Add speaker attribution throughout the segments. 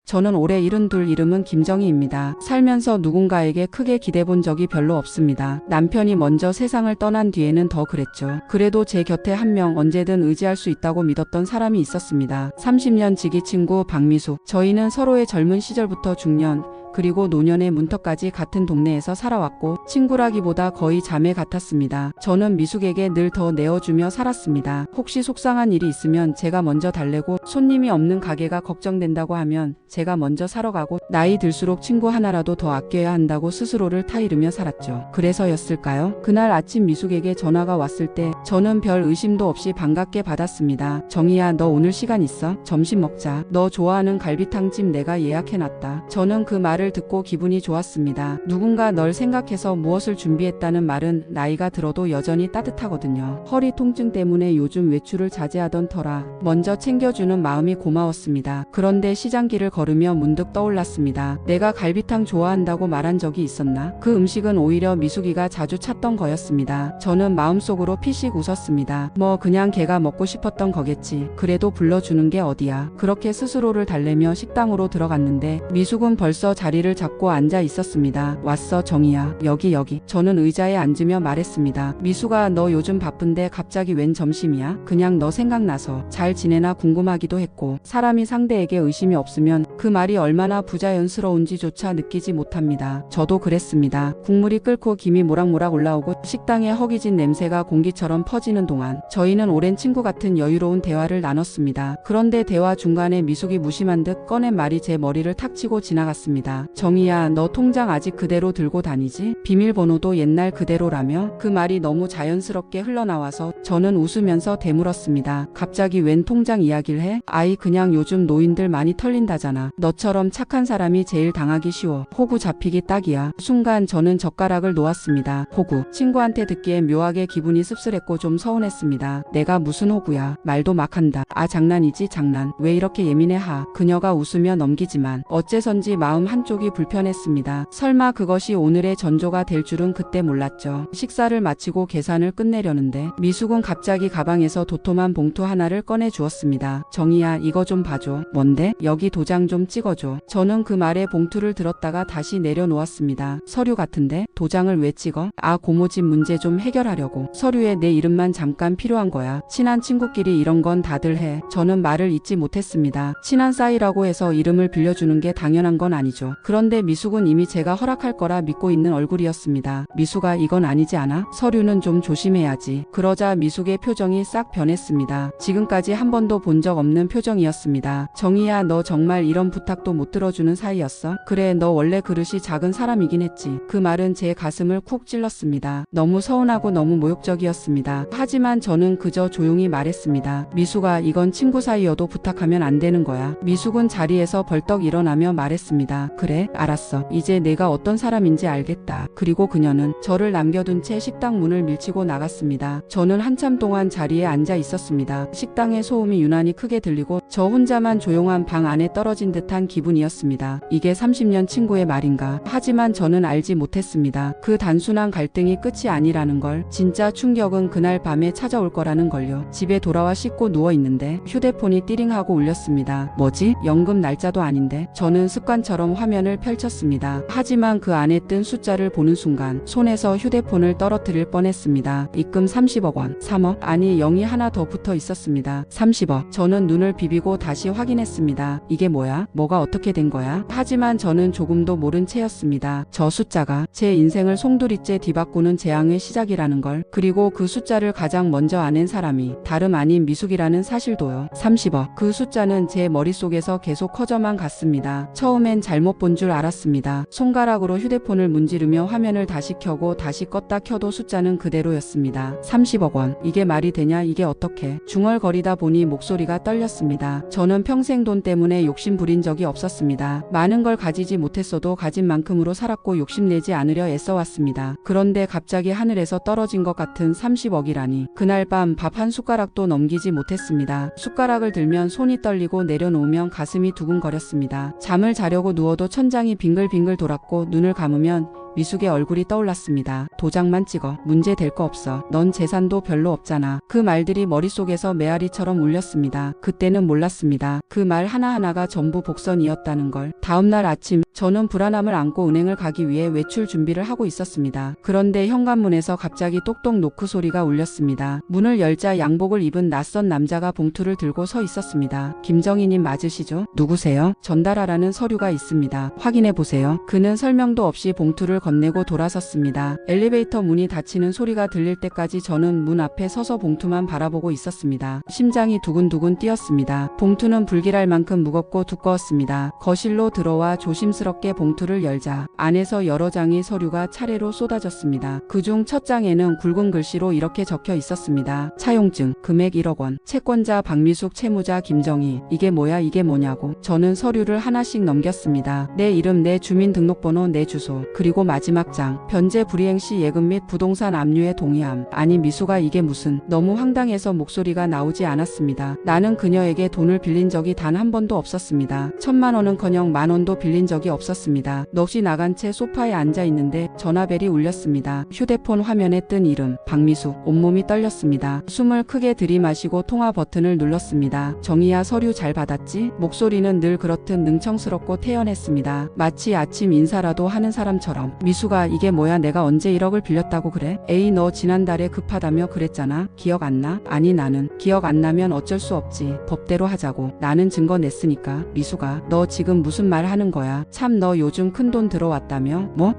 Speaker 1: 저는 올해 72, 이름은 김정희입니다. 살면서 누군가에게 크게 기대본 적이 별로 없습니다. 남편이 먼저 세상을 떠난 뒤에는 더 그랬죠. 그래도 제 곁에 한 명 언제든 의지할 수 있다고 믿었던 사람이 있었습니다. 30년 지기 친구 박미숙. 저희는 서로의 젊은 시절부터 중년, 그리고 노년의 문턱까지 같은 동네에서 살아왔고 친구라기보다 거의 자매 같았습니다. 저는 미숙에게 늘 더 내어주며 살았습니다. 혹시 속상한 일이 있으면 제가 먼저 달래고 손님이 없는 가게가 걱정된다고 하면 제가 먼저 사러 가고 나이 들수록 친구 하나라도 더 아껴야 한다고 스스로를 타이르며 살았죠. 그래서였을까요? 그날 아침 미숙에게 전화가 왔을 때 저는 별 의심도 없이 반갑게 받았습니다. 정희야, 너 오늘 시간 있어? 점심 먹자. 너 좋아하는 갈비탕집 내가 예약해놨다. 저는 그 말을 듣고 기분이 좋았습니다. 누군가 널 생각해서 무엇을 준비했다는 말은 나이가 들어도 여전히 따뜻하거든요. 허리 통증 때문에 요즘 외출을 자제하던 터라 먼저 챙겨주는 마음이 고마웠습니다. 그런데 시장길을 걸으며 문득 떠올랐습니다. 내가 갈비탕 좋아한다고 말한 적이 있었나? 그 음식은 오히려 미숙이가 자주 찾던 거였습니다. 저는 마음속으로 피식 웃었습니다. 뭐 그냥 걔가 먹고 싶었던 거겠지. 그래도 불러주는 게 어디야. 그렇게 스스로를 달래며 식당으로 들어갔는데 미숙은 벌써 자리를 잡고 앉아 있었습니다. 왔어, 정희야. 여기. 저는 의자에 앉으며 말했습니다. 미숙아, 너 요즘 바쁜데 갑자기 웬 점심이야? 그냥 너 생각나서 잘 지내나 궁금하기도 했고. 사람이 상대에게 의심이 없으면 그 말이 얼마나 부자연스러운지조차 느끼지 못합니다. 저도 그랬습니다. 국물이 끓고 김이 모락모락 올라오고 식당의 허기진 냄새가 공기처럼 퍼지는 동안 저희는 오랜 친구 같은 여유로운 대화를 나눴습니다. 그런데 대화 중간에 미숙이 무심한 듯 꺼낸 말이 제 머리를 탁 치고 지나갔습니다. 정희야, 너 통장 아직 그대로 들고 다니지? 비밀번호도 옛날 그대로라며? 그 말이 너무 자연스럽게 흘러나와서 저는 웃으면서 되물었습니다. 갑자기 웬 통장 이야기를 해? 아이, 그냥 요즘 노인들 많이 털린다잖아. 너처럼 착한 사람이 제일 당하기 쉬워. 호구 잡히기 딱이야. 순간 저는 젓가락을 놓았습니다. 호구. 친구한테 듣기에 묘하게 기분이 씁쓸했고 좀 서운했습니다. 내가 무슨 호구야. 말도 막 한다. 아, 장난이지 장난. 왜 이렇게 예민해 하. 그녀가 웃으며 넘기지만 어째선지 마음 한쪽이 불편했습니다. 설마 그것이 오늘의 전조가 될 줄은 그때 몰랐죠. 식사를 마치고 계산을 끝내려는데 미숙은 갑자기 가방에서 도톰한 봉투 하나를 꺼내 주었습니다. 정희야, 이거 좀 봐줘. 뭔데? 여기 도장 좀 찍어줘. 저는 그 말에 봉투를 들었다가 다시 내려놓았습니다. 서류 같은데? 도장을 왜 찍어? 아, 고모집 문제 좀 해결하려고. 서류에 내 이름만 잠깐 필요한 거야. 친한 친구끼리 이런 건 다들 해. 저는 말을 잇지 못했습니다. 친한 사이라고 해서 이름을 빌려주는 게 당연한 건 아니죠. 그런데 미숙은 이미 제가 허락할 거라 믿고 있는 얼굴이었습니다. 미숙아, 이건 아니지 않아? 서류는 좀 조심해야지. 그러자 미숙의 표정이 싹 변했습니다. 지금까지 한 번도 본 적 없는 표정이었습니다. 정희야, 너 정말 이런 부탁도 못 들어주는 사이였어? 그래, 너 원래 그릇이 작은 사람이긴 했지. 그 말은 제 가슴을 쿡 찔렀습니다. 너무 서운하고 너무 모욕적이었습니다. 하지만 저는 그저 조용히 말했습니다. 미숙아, 이건 친구 사이여도 부탁하면 안 되는 거야. 미숙은 자리에서 벌떡 일어나며 말했습니다. 그래, 알았어. 이제 내가 어떤 사람인지 알겠다. 그리고 그녀는 저를 남겨둔 채 식당 문을 밀치고 나갔습니다. 저는 한참 동안 자리에 앉아 있었습니다. 식당의 소음이 유난히 크게 들리고 저 혼자만 조용한 방 안에 떨어진 듯한 기분이었습니다. 이게 30년 친구의 말인가? 하지만 저는 알지 못했습니다. 그 단순한 갈등이 끝이 아니라는 걸. 진짜 충격은 그날 밤에 찾아올 거라는 걸요. 집에 돌아와 씻고 누워있는데 휴대폰이 띠링하고 울렸습니다. 뭐지? 연금 날짜도 아닌데? 저는 습관처럼 화면을 펼쳤습니다. 하지만 그 안에 뜬 숫자를 보는 순간 손에서 휴대폰을 떨어뜨릴 뻔했습니다. 입금 30억 원. 3억? 아니, 0이 하나 더 붙어 있었습니다. 30억. 저는 눈을 비비고 다시 확인했습니다. 이게 뭐야? 뭐가 어떻게 된 거야? 하지만 저는 조금도 모른 채였습니다. 저 숫자가 제 인생을 송두리째 뒤바꾸는 재앙의 시작이라는 걸. 그리고 그 숫자를 가장 먼저 아는 사람이 다름 아닌 미숙이라는 사실도요. 30억. 그 숫자는 제 머릿속에서 계속 커져만 갔습니다. 처음엔 잘못 본 줄 알았습니다. 손가락으로 휴대폰을 문지르며 화면을 다시 켜고 다시 껐다 켜도 숫자는 그대로였습니다. 30억 원. 이게 말이 되냐? 이게 어떻게? 중얼거리다 보니 목소리가 떨렸습니다. 저는 평생 돈 때문에 욕심 부린 적이 없었습니다. 많은 걸 가지지 못했어도 가진 만큼으로 살았고 욕심내지 않으려 애써왔습니다. 그런데 갑자기 하늘에서 떨어진 것 같은 30억이라니. 그날 밤 밥 한 숟가락도 넘기지 못했습니다. 숟가락을 들면 손이 떨리고 내려놓으면 가슴이 두근거렸습니다. 잠을 자려고 누워도 천장이 빙글빙글 돌았고 눈을 감으면 미숙의 얼굴이 떠올랐습니다. 도장만 찍어. 문제 될 거 없어. 넌 재산도 별로 없잖아. 그 말들이 머릿속에서 메아리처럼 울렸습니다. 그때는 몰랐습니다. 그 말 하나하나가 전부 복선이었다는 걸. 다음날 아침 저는 불안함을 안고 은행을 가기 위해 외출 준비를 하고 있었습니다. 그런데 현관문에서 갑자기 똑똑 노크 소리가 울렸습니다. 문을 열자 양복을 입은 낯선 남자가 봉투를 들고 서 있었습니다. 김정희님 맞으시죠? 누구세요? 전달하라는 서류가 있습니다. 확인해 보세요. 그는 설명도 없이 봉투를 건네고 돌아섰습니다. 엘리베이터 문이 닫히는 소리가 들릴 때까지 저는 문 앞에 서서 봉투만 바라보고 있었습니다. 심장이 두근두근 뛰었습니다. 봉투는 불길할 만큼 무겁고 두꺼웠습니다. 거실로 들어와 조심스럽게 봉투를 열자 안에서 여러 장의 서류가 차례로 쏟아졌습니다. 그중 첫 장에는 굵은 글씨로 이렇게 적혀 있었습니다. 차용증, 금액 1억 원, 채권자 박미숙, 채무자 김정희. 이게 뭐야, 이게 뭐냐고. 저는 서류를 하나씩 넘겼습니다. 내 이름, 내 주민등록번호, 내 주소. 그리고 마지막 장, 변제 불이행 시 예금 및 부동산 압류에 동의함. 아니 미숙아, 이게 무슨. 너무 황당해서 목소리가 나오지 않았습니다. 나는 그녀에게 돈을 빌린 적이 단 한 번도 없었습니다. 1,000만 원은커녕 만 원도 빌린 적이 없었습니다. 넋이 나간 채 소파에 앉아 있는데 전화벨이 울렸습니다. 휴대폰 화면에 뜬 이름 박미숙. 온몸이 떨렸습니다. 숨을 크게 들이마시고 통화 버튼을 눌렀습니다. 정희야, 서류 잘 받았지? 목소리는 늘 그렇듯 능청스럽고 태연했습니다. 마치 아침 인사라도 하는 사람처럼. 미숙아, 이게 뭐야, 내가 언제 1억을 빌렸다고 그래? 에이, 너 지난달에 급하다며 그랬잖아. 기억 안 나? 아니, 나는 기억 안 나면 어쩔 수 없지. 법대로 하자고. 나는 증거 냈으니까. 미숙아, 너 지금 무슨 말 하는 거야? 참, 너 요즘 큰돈 들어왔다며? 뭐?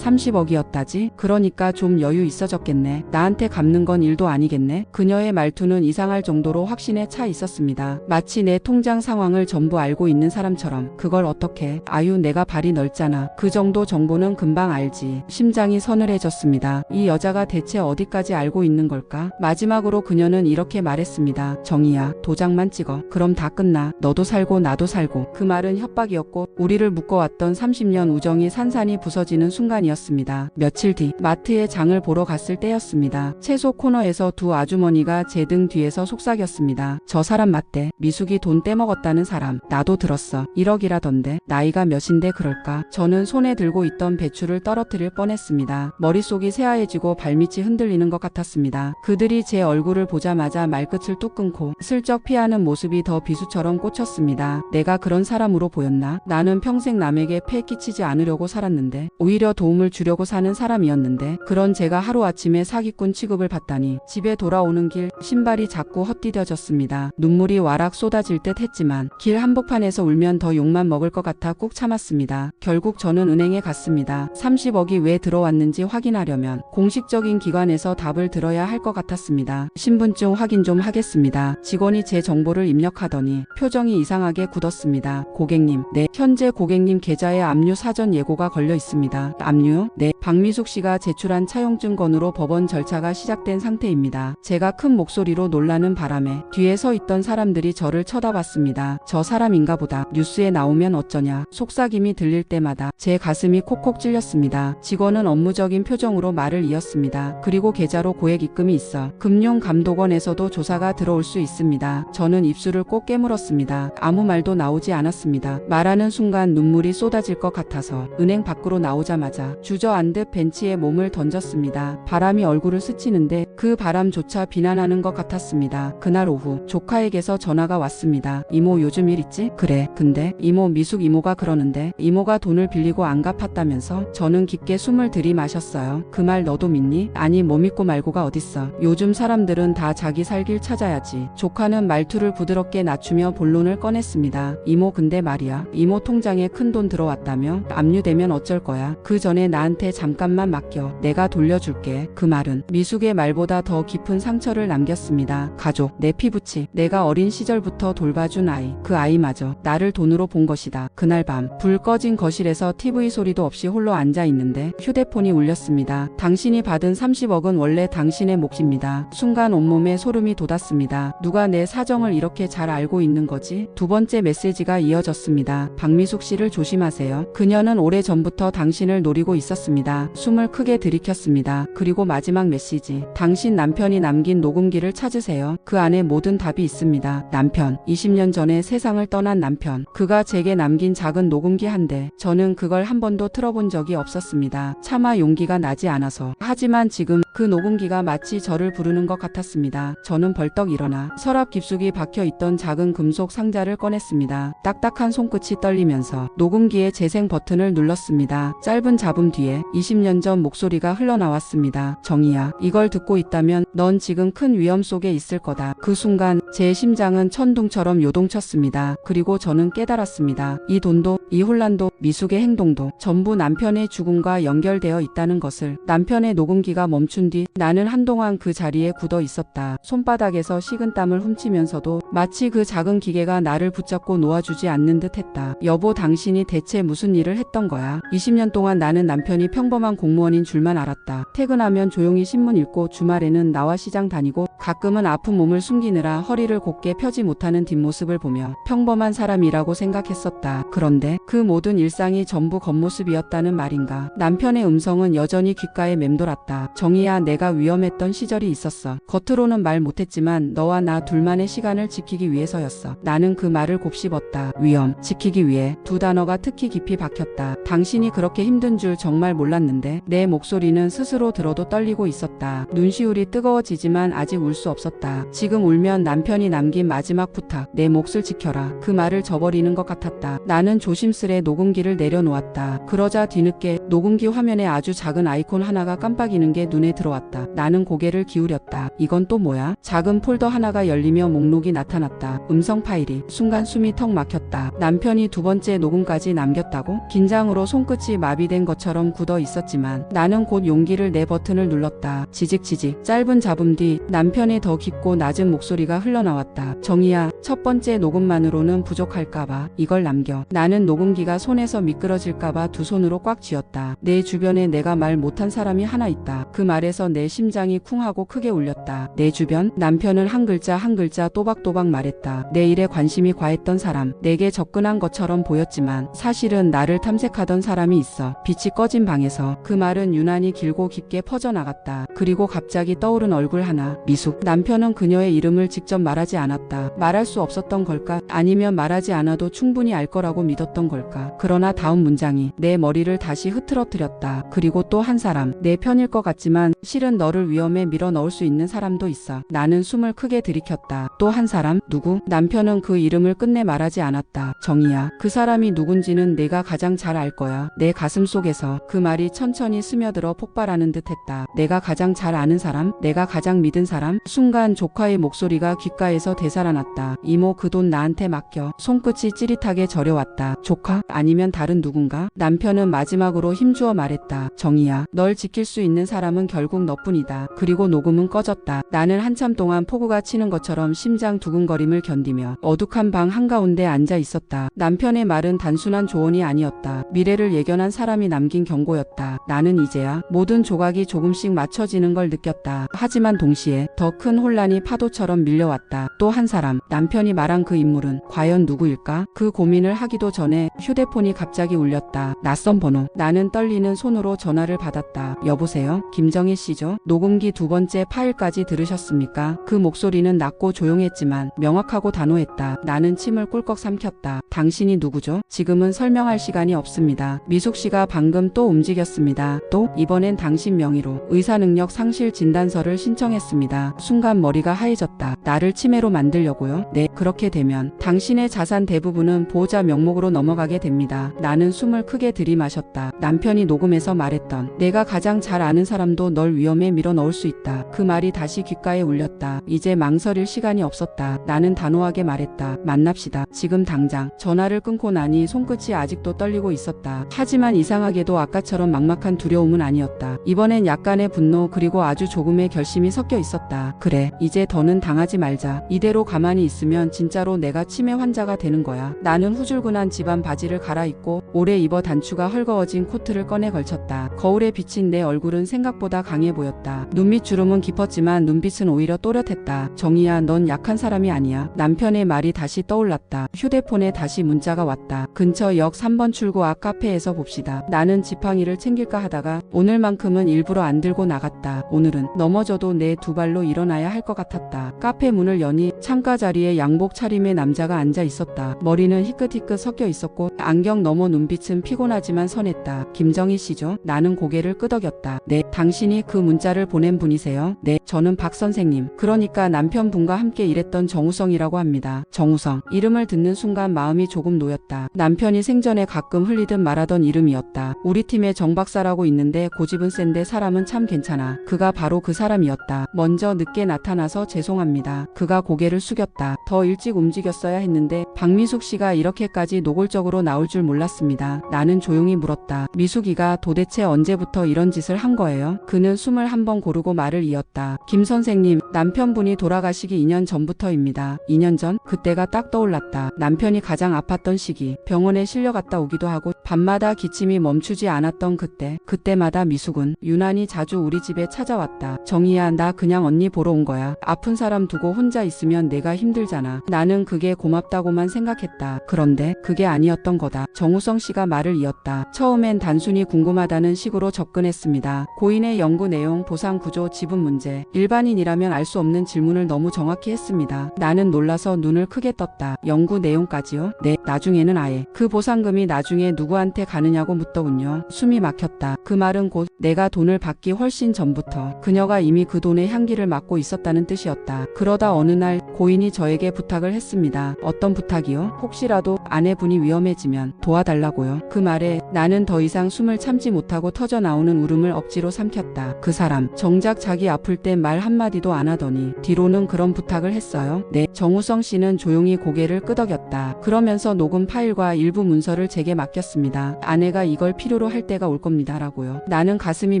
Speaker 1: 30억이었다지? 그러니까 좀 여유 있어졌겠네. 나한테 갚는 건 일도 아니겠네. 그녀의 말투는 이상할 정도로 확신에 차 있었습니다. 마치 내 통장 상황을 전부 알고 있는 사람처럼. 그걸 어떻게? 아유, 내가 발이 넓잖아. 그 정도 정보는 금방 알지. 심장이 서늘해졌습니다. 이 여자가 대체 어디까지 알고 있는 걸까? 마지막으로 그녀는 이렇게 말했습니다. 정희야, 도장만 찍어. 그럼 다 끝나. 너도 살고 나도 살고. 그 말은 협박이었고 우리를 묶어왔던 30년 우정이 산산이 부서지는 순간이었습니다. 며칠 뒤 마트에 장을 보러 갔을 때였습니다. 채소 코너에서 두 아주머니가 제 등 뒤에서 속삭였습니다. 저 사람 맞대. 미숙이 돈 떼먹었다는 사람. 나도 들었어. 1억이라던데. 나이가 몇인데 그럴까? 저는 손에 들고 있던 배추를 떨어뜨릴 뻔했습니다. 머릿속이 새하얘지고 발밑이 흔들리는 것 같았습니다. 그들이 제 얼굴을 보자마자 말끝을 뚝 끊고 슬쩍 피하는 모습이 더 비수처럼 꽂혔습니다. 내가 그런 사람으로 보였나? 나는 평생 남에게 폐 끼치지 않으려고 살았는데, 오히려 도움을 주려고 사는 사람이었는데, 그런 제가 하루아침에 사기꾼 취급을 받다니. 집에 돌아오는 길 신발이 자꾸 헛디뎌졌습니다. 눈물이 와락 쏟아질 듯 했지만 길 한복판에서 울면 더 욕만 먹을 것 같아 꾹 참았습니다. 결국 저는 은행에 갔습니다. 30억이 왜 들어왔는지 확인하려면 공식적인 기관에서 답을 들어야 할 것 같았습니다. 신분증 확인 좀 하겠습니다. 직원이 제 정보를 입력하더니 표정이 이상하게 굳었습니다. 고객님, 네, 현재 고객님 계좌에 압류 사전 예고가 걸려 있습니다. 압류요? 네, 박미숙 씨가 제출한 차용증 건으로 법원 절차가 시작된 상태입니다. 제가 큰 목소리로 놀라는 바람에 뒤에 서 있던 사람들이 저를 쳐다봤습니다. 저 사람인가 보다. 뉴스에 나오면 어쩌냐. 속삭임이 들릴 때마다 제 가슴이 콕콕 찔렸습니다. 직원은 업무적인 표정으로 말을 이었습니다. 그리고 계좌로 고액 입금이 있어 금융감독원에서도 조사가 들어올 수 있습니다. 저는 입술을 꼭 깨물었습니다. 아무 말도 나오지 않았습니다. 말하는 순간 눈물이 쏟아질 것 같아서 은행 밖으로 나오자마자 주저앉듯 벤치에 몸을 던졌습니다. 바람이 얼굴을 스치는데 그 바람조차 비난하는 것 같았습니다. 그날 오후 조카에게서 전화가 왔습니다. 이모, 요즘 일 있지? 그래. 근데 이모, 미숙 이모가 그러는데. 이모가 돈을 빌리고 안 갚았다면서? 저는 깊게 숨을 들이마셨어요. 그 말 너도 믿니? 아니, 뭐 믿고 말고가 어딨어. 요즘 사람들은 다 자기 살 길 찾아야지. 조카는 말투를 부드럽게 낮추며 본론을 꺼냈습니다. 이모, 근데 말이야. 이모 통장에 큰 돈 들어왔다며? 압류되면 어쩔 거야. 그 전에 나한테 잠깐만 맡겨. 내가 돌려줄게. 그 말은 미숙의 말보다 더 깊은 상처를 남겼습니다. 가족, 내 피부치, 내가 어린 시절부터 돌봐준 아이, 그 아이마저 나를 돈으로 본 것이다. 그날 밤 불 꺼진 거실에서 TV 소리도 없이 홀로 앉아 있는데 휴대폰이 울렸습니다. 당신이 받은 30억은 원래 당신의 몫입니다. 순간 온몸에 소름이 돋았습니다. 누가 내 사정을 이렇게 잘 알고 있는 거지? 두 번째 메시지가 이어졌습니다. 박미숙 씨를 조심하세요. 그녀는 오래전부터 당신을 노리고 있었습니다. 숨을 크게 들이켰습니다. 그리고 마지막 메시지. 당신 남편이 남긴 녹음기를 찾으세요. 그 안에 모든 답이 있습니다. 남편. 20년 전에 세상을 떠난 남편. 그가 제게 남긴 작은 녹음기 한 대. 저는 그걸 한 번도 틀어본 적이 없었습니다. 않았습니다. 차마 용기가 나지 않아서. 하지만 지금 그 녹음기가 마치 저를 부르는 것 같았습니다. 저는 벌떡 일어나 서랍 깊숙이 박혀있던 작은 금속 상자를 꺼냈습니다. 딱딱한 손끝이 떨리면서 녹음기의 재생 버튼을 눌렀습니다. 짧은 잡음 뒤에 20년 전 목소리가 흘러나왔습니다. 정희야, 이걸 듣고 있다면 넌 지금 큰 위험 속에 있을 거다. 그 순간 제 심장은 천둥처럼 요동쳤습니다. 그리고 저는 깨달았습니다. 이 돈도, 이 혼란도, 미숙의 행동도 전부 남편의 죽음과 연결되어 있다는 것을. 남편의 녹음기가 멈춘 뒤 나는 한동안 그 자리에 굳어 있었다. 손바닥에서 식은땀을 훔치면서도 마치 그 작은 기계가 나를 붙잡고 놓아주지 않는 듯 했다. 여보, 당신이 대체 무슨 일을 했던 거야? 20년 동안 나는 남편이 평범한 공무원인 줄만 알았다. 퇴근하면 조용히 신문 읽고 주말에는 나와 시장 다니고 가끔은 아픈 몸을 숨기느라 허리를 곧게 펴지 못하는 뒷모습을 보며 평범한 사람이라고 생각했었다. 그런데 그 모든 일상이 전부 겉모습이었다는 말인가? 남편의 음성은 여전히 귓가에 맴돌았다. 정희야, 내가 위험했던 시절이 있었어. 겉으로는 말 못했지만 너와 나 둘만의 시간을 지키기 위해서였어. 나는 그 말을 곱씹었다. 위험, 지키기 위해. 두 단어가 특히 깊이 박혔다. 당신이 그렇게 힘든 줄 정말 몰랐는데. 내 목소리는 스스로 들어도 떨리고 있었다. 눈시울이 뜨거워지지만 아직 울 수 없었다. 지금 울면 남편이 남긴 마지막 부탁, 내 몫을 지켜라. 그 말을 저버리는 것 같았다. 나는 조심스레 녹음기를 내려놓았다. 그러자 뒤늦게 녹음기 화면에 아주 작은 아이콘 하나가 깜빡이는 게 눈에 들어왔다. 나는 고개를 기울였다. 이건 또 뭐야? 작은 폴더 하나가 열리며 목록이 나타났다. 음성 파일이. 순간 숨이 턱 막혔다. 남편이 두 번째 녹음까지 남겼다고? 긴장으로 손끝이 마비된 것처럼 굳어 있었지만 나는 곧 용기를 내 버튼을 눌렀다. 지직지직. 짧은 잡음 뒤 남편의 더 깊고 낮은 목소리가 흘러나왔다. 정희야, 첫 번째 녹음만으로는 부족할까봐 이걸 남겨. 나는 녹음기가 손에서 미끄러질까봐 두 손으로 꽉 쥐었다. 내 주변에 내가 말 못한 사람이 하나 있다. 그 말에서 내 심장이 쿵하고 크게 울렸다. 내 주변? 남편은 한 글자 한 글자 또박또박 말했다. 내 일에 관심이 과했던 사람, 내게 접근한 것처럼 보였지만 사실은 나를 탐색하던 사람이 있어. 빛이 꺼진 방에서. 그 말은 유난히 길고 깊게 퍼져나갔다. 그리고 갑자기 떠오른 얼굴 하나. 미숙. 남편은 그녀의 이름을 직접 말하지 않았다. 말할 수 없었던 걸까? 아니면 말하지 않아도 충분히 알 거라고 믿었던 걸까? 그러나 다음 문장이 내 머리를 다시 흐트러뜨렸다. 그리고 또 한 사람. 내 편일 것 같지만 실은 너를 위험에 밀어 넣을 수 있는 사람도 있어. 나는 숨을 크게 들이켰다. 또 한 사람? 누구? 남편은 그 이름을 끝내 말하지 않았다. 정희야. 그 사람이 누군지는 내가 가장 잘 알 거야. 내 가슴 속에서 그 말이 천천히 스며들어 폭발하는 듯 했다. 내가 가장 잘 아는 사람? 내가 가장 믿은 사람? 순간 조카의 목소리가 귓가에서 되살아났다. 이모, 그 돈 나한테 맡겨. 손끝이 찌릿하게 저려왔다. 조카? 아니면 다른 누군가? 남편은 마지막으로 힘주어 말했다. 정희야, 널 지킬 수 있는 사람은 결국 너뿐이다. 그리고 녹음은 꺼졌다. 나는 한참 동안 폭우가 치는 것처럼 심장 두근거림을 견디며 어둑한 방 한가운데 앉아 있었다. 남편의 말은 단순한 조언이 아니었다. 미래를 예견한 사람이 남긴 경고였다. 나는 이제야 모든 조각이 조금씩 맞춰지는 걸 느꼈다. 하지만 동시에 더 큰 혼란이 파도처럼 밀려왔다. 또 한 사람. 남편이 말한 그 인물은 과연 누구일까? 그 고민을 하기도 전에 휴대폰이 갑자기 울렸다. 낯선 번호. 나는 떨리는 손으로 전화를 받았다. 여보세요? 김정희 씨죠? 녹음기 두 번째 파일까지 들으셨습니까? 그 목소리는 낮고 조용했지만 명확하고 단호했다. 나는 침을 꿀꺽 삼켰다. 당신이 누구죠? 지금은 설명할 시간이 없습니다. 미숙 씨가 방금 또 움직였습니다. 또? 이번엔 당신 명의로 의사능력 상실 진단서를 신청했습니다. 순간 머리가 하얘졌다. 나를 치매로 만들려고요? 네, 그렇게 되면 당신의 자산 대부분은 보호자 명목으로 넘어가게 됩니다. 나는 숨을 크게 들이마셨다. 남편이 녹음해서 말했던 내가 가장 잘 아는 사람도 널 위험에 밀어넣을 수 있다. 그 말이 다시 귓가에 울렸다. 이제 망설일 시간이 없었다. 나는 단호하게 말했다. 만납시다. 지금 당장. 전화를 끊고 나니 손끝이 아직도 떨리고 있었다. 하지만 이상하게도 아까처럼 막막한 두려움은 아니었다. 이번엔 약간의 분노 그리고 아주 조금의 결심이 섞여 있었다. 그래, 이제 더는 당하지 말자. 이대로 가만히 있으면 진짜로 내가 치매 환자가 되는 거야. 나는 후줄근한 집안 바지를 갈아입고 오래 입어 단추가 헐거워진 코트를 꺼내 걸쳤다. 거울에 비친 내 얼굴은 생각보다 강해 보였다. 눈밑 주름은 깊었지만 눈빛은 오히려 또렷했다. 정희야, 넌 약한 사람이 아니야. 남편의 말이 다시 떠올랐다. 휴대폰에 다시 문자가 왔다. 근처 역 3번 출구 앞 카페에서 봅시다. 나는 지팡이를 챙길까 하다가 오늘만큼은 일부러 안 들고 나갔다. 오늘은 넘어져도 내 두 발로 일어나야 할 것 같았다. 카페 문을 여니 창가 자리에 양복 차림의 남자가 앉아 있었다. 머리는 희끗희끗 섞여 있었고 안경 너머 눈빛은 피곤하지만 선했다. 김정희 씨죠? 나는 고개를 끄덕였다. 네, 당신이 그 문자를 보낸 분이세요? 네, 저는 박 선생님. 그러니까 남편분과 함께 일했던 정우성이라고 합니다. 정우성. 이름을 듣는 순간 마음이 조금 놓였다. 남편이 생전에 가끔 흘리듯 말하던 이름이었다. 우리 팀에 정 박사라고 있는데 고집은 센데 사람은 참 괜찮아. 그가 바로 그 사람이었다. 먼저 늦게 나타나서 죄송합니다. 그가 고개를 숙였다. 더 일찍 움직였어야 했는데 박미숙 씨가 이렇게까지 노골적으로 나올 줄 몰랐습니다. 나는 조용히 물었다. 미숙이가 도대체 언제부터 이런 짓을 한 거예요? 그는 숨을 한번 고르고 말을 이었다. 김 선생님, 남편분이 돌아가시기 2년 전부터입니다. 2년 전? 그때가 딱 떠올랐다. 남편이 가장 아팠던 시기, 병원에 실려갔다 오기도 하고 밤마다 기침이 멈추지 않았던 그때마다 미숙은 유난히 자주 우리 집에 찾아왔다. 정희야, 나 그냥 언니 보러 온 거야. 아픈 사람 두고 혼자 있으면 내가 힘들잖아. 나는 그게 고맙다고만 생각했다. 그런데 그게 아니었던 거다. 정우성 씨가 말을 이었다. 처음엔 단순히 궁금하다는 식으로 접근했습니다. 고인의 연구 내용, 보상 구조, 지분 문제. 일반인이라면 알 수 없는 질문을 너무 정확히 했습니다. 나는 놀라서 눈을 크게 떴다. 연구 내용까지요? 네, 나중에는 아예. 그 보상금이 나중에 누구한테 가느냐고 묻더군요. 숨이 막혔다. 그 말은 곧 내가 돈을 받기 훨씬 전부터 그녀가 이미 그 돈의 향기를 맡고 있었다는 뜻이었다. 그러다 어느 날 고인이 저에게 부탁을 했습니다. 어떤 부탁이요? 혹시라도 아내분이 위험해지면 도와달라고요. 그 말에 나는 더 이상 숨을 참지 못하고 터져 나오는 울음을 억지로 삼켰다. 그 사람 정작 자기 아플 때 말 한마디도 안 하더니 뒤로는 그런 부탁을 했어요. 네. 정우성 씨는 조용히 고개를 끄덕였다. 그러면서 녹음 파일과 일부 문서를 제게 맡겼습니다. 아내가 이걸 필요로 할 때가 올 겁니다. 라고요. 나는 가슴이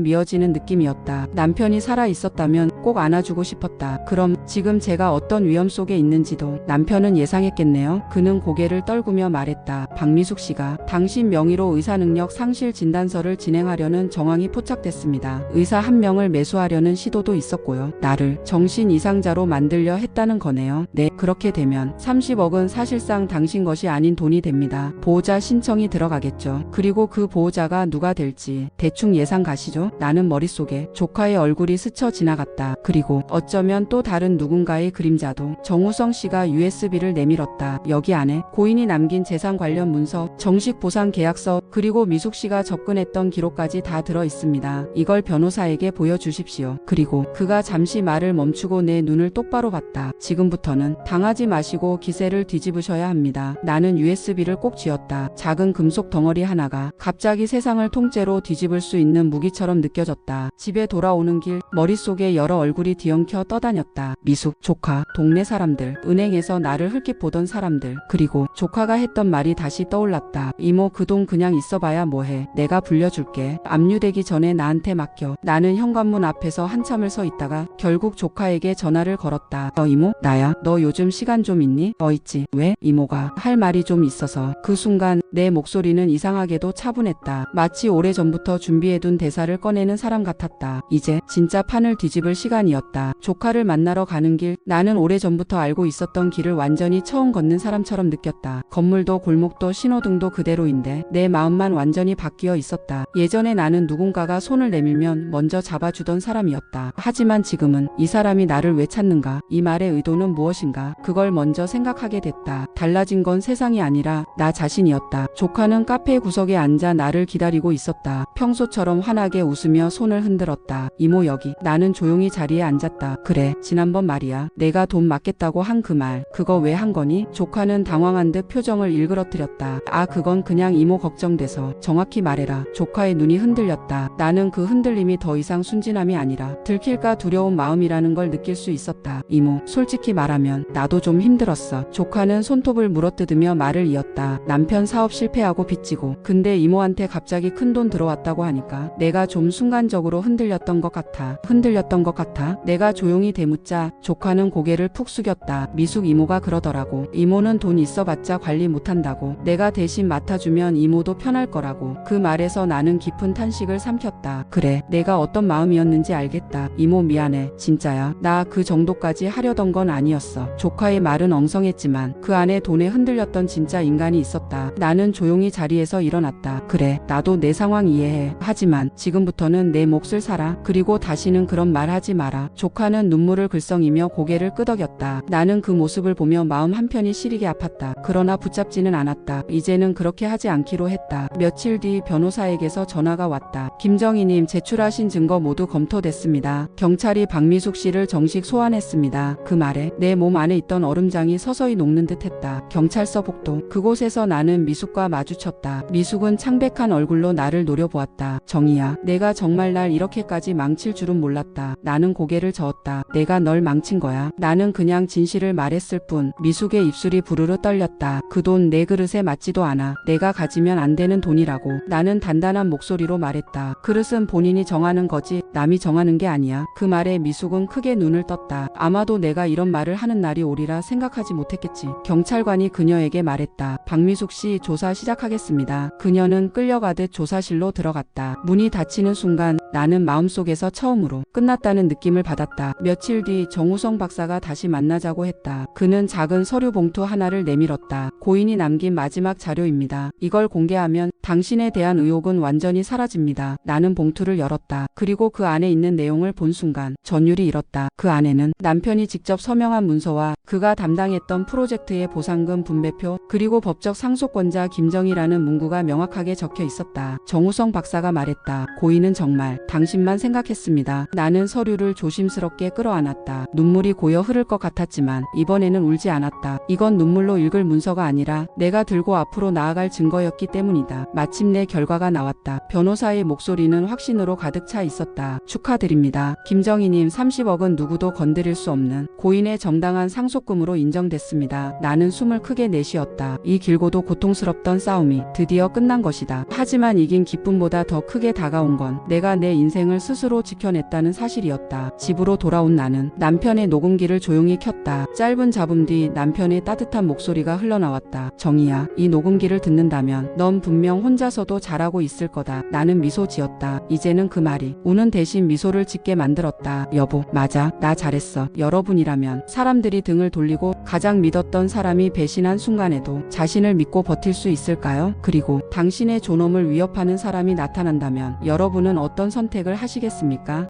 Speaker 1: 미어지는 느낌이었다. 남편이 살아 있었다면 꼭 안아주고 싶었다. 그럼 지금 제가 어떤 위험 속에 있는지도 남편은 예상했겠네요. 그는 고개를 떨구며 말했다. 박미숙 씨가 당신 명의로 의사능력 상실 진단서를 진행하려는 정황이 포착됐습니다. 의사 한 명을 매수하려는 시도도 있었고요. 나를 정신 이상자로 만들려 했다는 거네요. 네, 그렇게 되면 30억은 사실상 당신 것이 아닌 돈이 됩니다. 보호자 신청이 들어가겠죠. 그리고 그 보호자가 누가 될지 대충 예상 가시죠? 나는 머릿속에 조카의 얼굴이 스쳐 지나갔다. 그리고 어쩌면 또 다른 누군가의 그림자도. 정우성 씨가 USB를 내밀었다. 여기 안에 고인이 남긴 재산 관련 문서, 정식 보상 계약서, 그리고 미숙 씨가 접근했던 기록까지 다 들어 있습니다. 이걸 변호사에게 보여주십시오. 그리고 그가 잠시 말을 멈추고 내 눈을 똑바로 봤다. 지금부터는 당하지 마시고 기세를 뒤집으셔야 합니다. 나는 USB를 꼭 쥐었다. 작은 금속 덩어리 하나가 갑자기 세상을 통째로 뒤집을 수 있는 무기처럼 느껴졌다. 집에 돌아오는 길 머릿속에 여러 얼굴이 뒤엉켜 떠다녔다. 미숙, 조카, 동네 사람들, 은행에서 나를 흘낏 보던 사람들, 그리고 조카가 했던 말이 다시 떠올랐다. 이모, 그 돈 그냥 있어봐야 뭐해. 내가 불려줄게. 압류되기 전에 나한테 맡겨. 나는 현관문 앞에서 한참을 서 있다가 결국 조카에게 전화를 걸었다. 이모? 나야. 너 요즘 시간 좀 있니? 있지. 왜? 이모가 할 말이 좀 있어서. 그 순간 내 목소리는 이상하게도 차분했다. 마치 오래전부터 준비해둔 대사를 꺼내는 사람 같았다. 이제 진짜 판을 뒤집을 시간이었다. 조카를 만나러 가는 길, 나는 오래전부터 알고 있었던 길을 완전히 처음 걷는 사람처럼 느꼈다. 건물도 골목도 신호등도 그대로인데 내 마음만 완전히 바뀌어 있었다. 예전에 나는 누군가가 손을 내밀면 먼저 잡아주던 사람이었다. 하지만 지금은 이 사람이 나를 왜 찾는가? 이 말의 의도는 무엇인가? 그걸 먼저 생각하게 됐다. 달라진 건 세상이 아니라 나 자신이었다. 조카는 카페 구석에 앉아 나를 기다리고 있었다. 평소처럼 환하게 웃으며 손을 흔들었다. 이모 여기. 나는 조용히 자리에 앉았다. 그래, 지난번 말이야. 내가 돈 맡겠다고 한 그 말. 그거 왜 한 거니? 조카는 당황한 듯 표정을 일그러뜨렸다. 그건 그냥 이모 걱정돼서. 정확히 말해라. 조카의 눈이 흔들렸다. 나는 그 흔들림이 더 이상 순진함이 아니라 들킬까 두려운 마음이라는 걸 느낄 수 있었다. 이모, 솔직히 말하면 나도 좀 힘들었어. 조카는 손톱을 물어뜯으며 말을 이었다. 남편 사업 실패하고 빚지고. 근데 이모한테 갑자기 큰돈 들어왔다고 하니까 내가 좀 순간적으로 흔들렸던 것 같아. 내가 조용히 대묻자 조카는 고개를 푹 숙였다. 미숙 이모가 그러더라고. 이모는 돈 있어봤자 관리 못한다고. 내가 대신 맡아주면 이모도 편할 거라고. 그 말에서 나는 깊은 탄식을 삼켰다. 그래, 내가 어떤 마음이었는지 알겠다. 이모 미안해. 진짜야. 나 그 정도까지 하려던 건 아니었어. 조카의 말은 엉성했지만 그 안에 돈에 흔들렸던 진짜 인간이 있었다. 나는 조용히 자리에서 일어났다. 그래, 나도 내 상황 이해해. 대해. 하지만 지금부터는 내 몫을 사라. 그리고 다시는 그런 말 하지 마라. 조카는 눈물을 글썽이며 고개를 끄덕였다. 나는 그 모습을 보며 마음 한편이 시리게 아팠다. 그러나 붙잡지는 않았다. 이제는 그렇게 하지 않기로 했다. 며칠 뒤 변호사에게서 전화가 왔다. 김정희님, 제출하신 증거 모두 검토됐습니다. 경찰이 박미숙 씨를 정식 소환했습니다. 그 말에 내 몸 안에 있던 얼음장이 서서히 녹는 듯했다. 경찰서 복도. 그곳에서 나는 미숙과 마주쳤다. 미숙은 창백한 얼굴로 나를 노려보았다. 정희야, 내가 정말 날 이렇게까지 망칠 줄은 몰랐다. 나는 고개를 저었다. 내가 널 망친 거야. 나는 그냥 진실을 말했을 뿐. 미숙의 입술이 부르르 떨렸다. 그 돈 내 그릇에 맞지도 않아. 내가 가지면 안 되는 돈이라고. 나는 단단한 목소리로 말했다. 그릇은 본인이 정하는 거지 남이 정하는 게 아니야. 그 말에 미숙은 크게 눈을 떴다. 아마도 내가 이런 말을 하는 날이 오리라 생각하지 못했겠지. 경찰관이 그녀에게 말했다. 박미숙 씨, 조사 시작하겠습니다. 그녀는 끌려가듯 조사실로 들어갔다. 문이 닫히는 순간 나는 마음속에서 처음으로 끝났다는 느낌을 받았다. 며칠 뒤 정우성 박사가 다시 만나자고 했다. 그는 작은 서류 봉투 하나를 내밀었다. 고인이 남긴 마지막 자료입니다. 이걸 공개하면 당신에 대한 의혹은 완전히 사라집니다. 나는 봉투를 열었다. 그리고 그 안에 있는 내용을 본 순간 전율이 일었다. 그 안에는 남편이 직접 서명한 문서와 그가 담당했던 프로젝트의 보상금 분배표, 그리고 법적 상속권자 김정희라는 문구가 명확하게 적혀 있었다. 정우성 박사가 말했다. 고인은 정말 당신만 생각했습니다. 나는 서류를 조심스럽게 끌어안았다. 눈물이 고여 흐를 것 같았지만 이번에는 울지 않았다. 이건 눈물로 읽을 문서가 아니라 내가 들고 앞으로 나아갈 증거였기 때문이다. 마침내 결과가 나왔다. 변호사의 목소리는 확신으로 가득 차 있었다. 축하드립니다. 김정희님, 30억은 누구도 건드릴 수 없는 고인의 정당한 상속금으로 인정됐습니다. 나는 숨을 크게 내쉬었다. 이 길고도 고통스럽던 싸움이 드디어 끝난 것이다. 하지만 이긴 기쁨보다 더 크게 다가온 건 내가 내 인생을 스스로 지켜냈다는 사실이었다. 집으로 돌아온 나는 남편의 녹음기를 조용히 켰다. 짧은 잡음 뒤 남편의 따뜻한 목소리가 흘러나왔다. 정희야, 이 녹음기를 듣는다면 넌 분명 혼자서도 잘하고 있을 거다. 나는 미소 지었다. 이제는 그 말이 우는 대신 미소를 짓게 만들었다. 여보, 맞아. 나 잘했어. 여러분이라면 사람들이 등을 돌리고 가장 믿었던 사람이 배신한 순간에도 자신을 믿고 버틸 수 있을까요? 그리고 당신의 존엄을 위협하는 사람이 나타난다면 여러분은 어떤 선택을 하시겠습니까?